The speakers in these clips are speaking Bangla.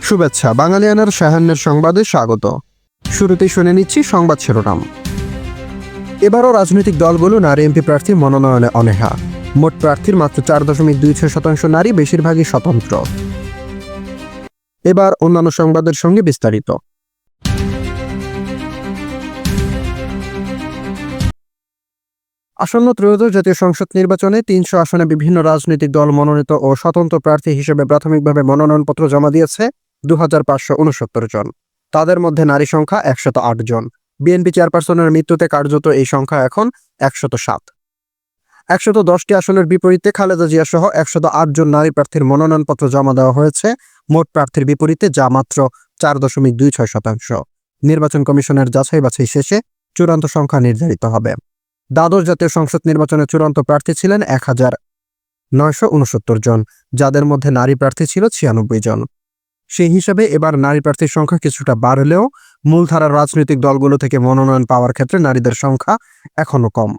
শুভেচ্ছা বাঙালিয়ানার সায়াহ্নের সংবাদে স্বাগত। শুরুতেই শুনে নিচ্ছি সংবাদ শিরোনাম। এবারও রাজনৈতিক দলগুলো নারী এমপি প্রার্থীর মনোনয়নে অনীহা। মোট প্রার্থীর মাত্র 4.26% নারী, বেশিরভাগই স্বতন্ত্র। এবার অন্যান্য সংবাদের সঙ্গে বিস্তারিত। আসন্ন ত্রয়োদশ জাতীয় সংসদ নির্বাচনে 300 আসনে বিভিন্ন রাজনৈতিক দল মনোনীত ও স্বতন্ত্র প্রার্থী হিসেবে প্রাথমিকভাবে মনোনয়নপত্র জমা দিয়েছে 2569 জন। তাদের মধ্যে নারী সংখ্যা 108 জন। বিএনপি চেয়ারপারসনের মৃত্যুতে কার্যত এই সংখ্যা এখন 107। 110টি আসনের বিপরীতে খালেদা জিয়া সহ 108 জন নারী প্রার্থীর মনোনয়নপত্র জমা দেওয়া হয়েছে মোট প্রার্থীর বিপরীতে, যা মাত্র 4.26%। নির্বাচন কমিশনের যাচাই বাছাই শেষে চূড়ান্ত সংখ্যা নির্ধারিত হবে। দ্বাদশ জাতীয় সংসদ নির্বাচনে চূড়ান্ত প্রার্থী ছিলেন 1969 জন, যাদের মধ্যে নারী প্রার্থী ছিল 96 জন। সেই হিসাবে এবার নারী প্রার্থীর সংখ্যা কিছুটা বাড়লেও মূলধারার রাজনৈতিক দলগুলো থেকে মনোনয়ন পাওয়ার ক্ষেত্রে নারীদের সংখ্যা এখনও কম।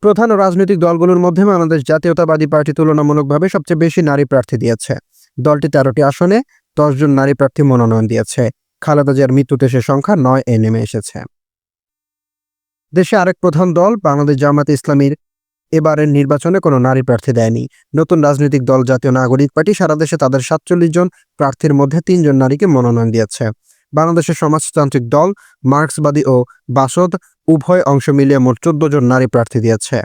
প্রধান রাজনৈতিক দলগুলোর মধ্যে বাংলাদেশ জাতীয়তাবাদী পার্টি তুলনামূলকভাবে সবচেয়ে বেশি নারী প্রার্থী দিয়েছে। দলটি 13টি আসনে 10 জন নারী প্রার্থী মনোনয়ন দিয়েছে। খালেদা জিয়ার মৃত্যুতে সে সংখ্যা 9 নেমে এসেছে। দেশে আরেক প্রধান দল বাংলাদেশ জামায়াতে ইসলামীর এবারের নির্বাচনে কোনো নারী প্রার্থী দেয়নি। নতুন রাজনৈতিক দল জাতীয় নাগরিক পার্টি সারা দেশে তাদের 47 জন প্রার্থীর মধ্যে 3 জন নারীকে মনোনয়ন দিয়েছে। বাংলাদেশের সমাজতান্ত্রিক দল, মার্ক্সবাদী ও বাসদ উভয় অংশ মিলিয়ে মোট 14 জন নারী প্রার্থী দিয়েছে।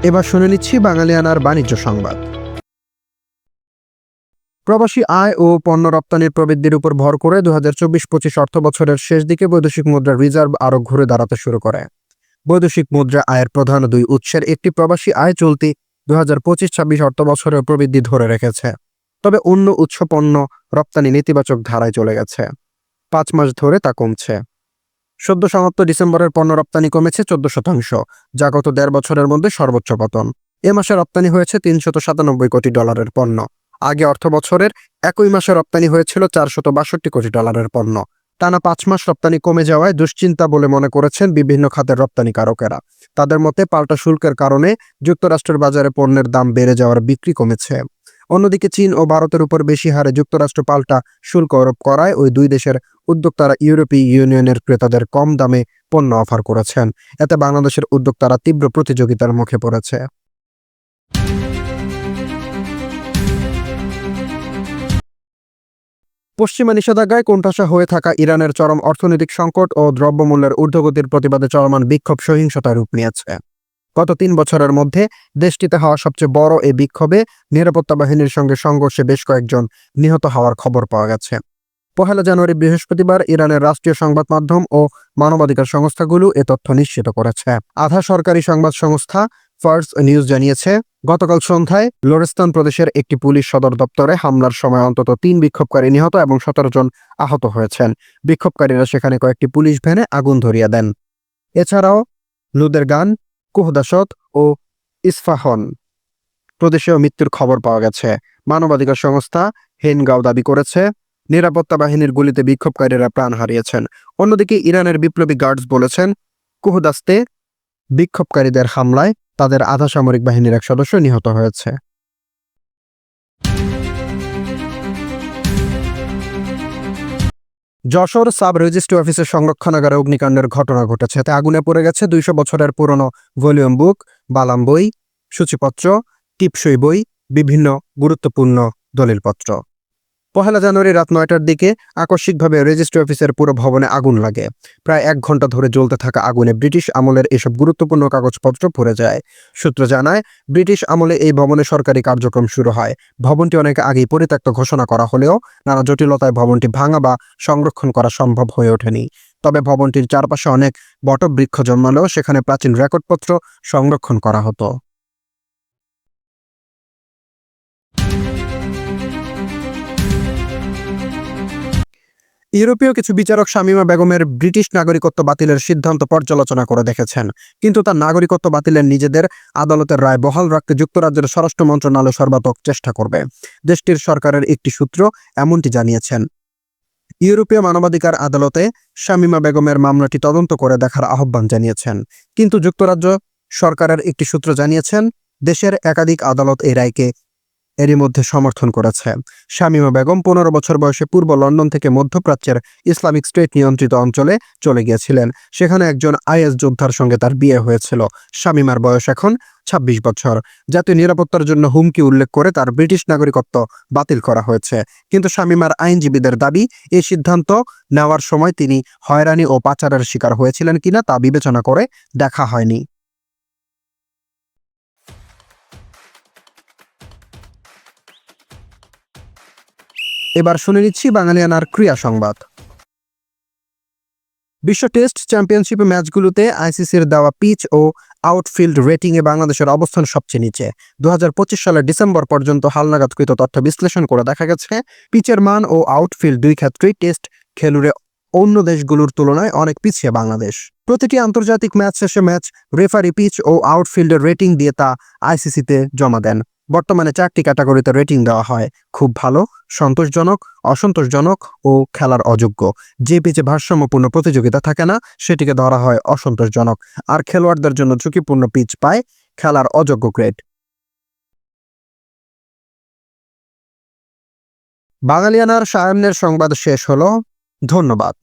এবার শুনে নিচ্ছি বাঙালিয়ানার বাণিজ্য সংবাদ। প্রবাসী আয় ও পণ্য রপ্তানির প্রবৃদ্ধির উপর ভর করে 2024-25 অর্থ বছরের শেষ দিকে বৈদেশিক মুদ্রার রিজার্ভ আরও ঘুরে দাঁড়াতে শুরু করে। বৈদেশিক মুদ্রা আয়ের প্রধান দুই উৎসের একটি প্রবাসী আয় চলতি 2025-26 অর্থ বছরের প্রবৃদ্ধি ধরে রেখেছে। তবে অন্য উৎস পণ্য রপ্তানি নেতিবাচক ধারায় চলে গেছে। 5 মাস ধরে তা কমছে। সদ্য সমাপ্ত ডিসেম্বরের পণ্য রপ্তানি কমেছে 14%, যা গত 1.5 বছরের মধ্যে সর্বোচ্চ পতন। এ মাসে রপ্তানি হয়েছে $397 কোটি পণ্য। আগে অর্থ বছরের একই মাসে রপ্তানি হয়েছিল $462 কোটি পণ্য। টানা 5 মাস রপ্তানি কমে যাওয়ায় দুশ্চিন্তা বলে মনে করেছেন বিভিন্ন খাতের রপ্তানিকারকেরা। তাদের মতে পাল্টা শুল্কের কারণে যুক্তরাষ্ট্রের বাজারে পণ্যের দাম বেড়ে যাওয়ার বিক্রি কমেছে। অন্যদিকে চীন ও ভারতের উপর বেশি হারে যুক্তরাষ্ট্র পাল্টা শুল্ক আরোপ করায় ওই দুই দেশের উদ্যোক্তারা ইউরোপীয় ইউনিয়নের ক্রেতাদের কম দামে পণ্য অফার করেছেন। এতে বাংলাদেশের উদ্যোক্তারা তীব্র প্রতিযোগিতার মুখে পড়েছে। পশ্চিমা নিষেধাজ্ঞায় কোণঠাসা হয়ে থাকা ইরানের চরম অর্থনৈতিক সংকট ও দ্রব্যমূল্যের ঊর্ধ্বগতির প্রতিবাদে চলমান বিক্ষোভ সহিংসতায় রূপ নিয়েছে। গত 3 বছরের মধ্যে দেশটিতে হওয়া সবচেয়ে বড় এই বিক্ষোভে নিরাপত্তা বাহিনীর সঙ্গে সংঘর্ষে বেশ কয়েকজন নিহত হওয়ার খবর পাওয়া গেছে। 1 জানুয়ারি বৃহস্পতিবার ইরানের রাষ্ট্রীয় সংবাদ মাধ্যম ও মানবাধিকার সংস্থাগুলো এ তথ্য নিশ্চিত করেছে। আধা সরকারি সংবাদ সংস্থা ফার্স নিউজ জানিয়েছে, গতকাল সন্ধ্যায় লোরেস্তান প্রদেশের একটি পুলিশ সদর দপ্তরে হামলার সময় অন্তত 3 বিক্ষোভকারী নিহত এবং 17 জন আহত হয়েছেন। বিক্ষোভকারীরা সেখানে কয়েকটি পুলিশ ভ্যানে আগুন ধরিয়ে দেন। এছাড়াও লুদেরগান, কুহদাসত ও ইস্ফাহন প্রদেশেও মৃত্যুর খবর পাওয়া গেছে। মানবাধিকার সংস্থা হেনগাও দাবি করেছে, নিরাপত্তা বাহিনীর গুলিতে বিক্ষোভকারীরা প্রাণ হারিয়েছেন। অন্যদিকে ইরানের বিপ্লবী গার্ডস বলেছেন, কুহদাস্তে বিক্ষোভকারীদের হামলায় তাদের আধা সামরিক বাহিনীর এক সদস্য নিহত হয়েছে। যশোর সাব রেজিস্ট্রি অফিসের সংরক্ষণাগারে অগ্নিকাণ্ডের ঘটনা ঘটেছে। এতে আগুনে পড়ে গেছে 200 বছরের পুরনো ভলিউম বুক, বালাম বই, সূচিপত্র, টিপসই বই, বিভিন্ন গুরুত্বপূর্ণ দলিলপত্র। 1 জানুয়ারি রাত 9টার দিকে আকস্মিকভাবে রেজিস্ট্রি অফিসের পুরো ভবনে আগুন লাগে। প্রায় 1 ঘন্টা ধরে জ্বলতে থাকা আগুনে ব্রিটিশ আমলের এসব গুরুত্বপূর্ণ কাগজপত্র পুড়ে যায়। সূত্র জানায়, ব্রিটিশ আমলে এই ভবনে সরকারি কার্যক্রম শুরু হয়। ভবনটি অনেক আগেই পরিত্যক্ত ঘোষণা করা হলেও নানা জটিলতায় ভবনটি ভাঙা বা সংরক্ষণ করা সম্ভব হয়ে ওঠেনি। তবে ভবনটির চারপাশে অনেক বটবৃক্ষ জন্মালেও সেখানে প্রাচীন রেকর্ডপত্র সংরক্ষণ করা হতো। ইউরোপীয় কিছু বিচারক শামীমা বেগমের ব্রিটিশ নাগরিকত্ব বাতিলের সিদ্ধান্ত পর্যালোচনা করে দেখেছেন, কিন্তু তার নাগরিকত্ব বাতিলের নিজেদের আদালতের রায় বহাল রাখতে যুক্তরাজ্যের স্বরাষ্ট্র মন্ত্রণালয় সর্বাত্মক চেষ্টা করবে। দেশটির সরকারের একটি সূত্র এমনটি জানিয়েছেন। ইউরোপীয় মানবাধিকার আদালতে শামীমা বেগমের মামলাটি তদন্ত করে দেখার আহ্বান জানিয়েছেন। কিন্তু যুক্তরাজ্য সরকারের একটি সূত্র জানিয়েছেন, দেশের একাধিক আদালত এই রায়কে এরই মধ্যে সমর্থন করেছে। শামীমা বেগম ১৫ বছর বয়সে পূর্ব লন্ডন থেকে মধ্যপ্রাচ্যের ইসলামিক স্টেট নিয়ন্ত্রিত অঞ্চলে চলে গিয়েছিলেন। সেখানে একজন আইএস যোদ্ধার সঙ্গে তার বিয়ে হয়েছিল। শামীমার বয়স এখন ২৬ বছর। জাতীয় নিরাপত্তার জন্য হুমকি উল্লেখ করে তার ব্রিটিশ নাগরিকত্ব বাতিল করা হয়েছে। কিন্তু শামীমার আইনজীবীদের দাবি, এই সিদ্ধান্ত নেওয়ার সময় তিনি হয়রানি ও পাচারের শিকার হয়েছিলেন কিনা তা বিবেচনা করে দেখা হয়নি। এবার শুনে নিচ্ছি বাঙালিয়ানার ক্রীড়া সংবাদ। বিশ্ব টেস্ট চ্যাম্পিয়নশিপ ম্যাচগুলোতে আইসিসির দেওয়া পিচ ও আউটফিল্ড রেটিংয়ে বাংলাদেশের অবস্থান সবচেয়ে নিচে। ২০২৫ সালের ডিসেম্বর পর্যন্ত হালনাগাদকৃত তথ্য বিশ্লেষণ করে দেখা গেছে, পিচের মান ও আউটফিল্ড দুই ক্ষেত্রেই টেস্ট খেলুড়ে অন্য দেশগুলোর তুলনায় অনেক পিছিয়ে বাংলাদেশ। প্রতিটি আন্তর্জাতিক ম্যাচ শেষে ম্যাচ রেফারি পিচ ও আউটফিল্ডের রেটিং দিয়ে তা আইসিসিতে জমা দেন। বর্তমানে 4টি ক্যাটাগরিতে রেটিং দেওয়া হয়: খুব ভালো, সন্তোষজনক, অসন্তোষজনক ও খেলার অযোগ্য। যে পিচে ভারসাম্যপূর্ণ প্রতিযোগিতা থাকে না সেটিকে ধরা হয় অসন্তোষজনক, আর খেলোয়াড়দের জন্য ঝুঁকিপূর্ণ পিচ পায় খেলার অযোগ্য গ্রেড। বাঙালিয়ানার সায়ান্নের সংবাদ শেষ হলো। ধন্যবাদ।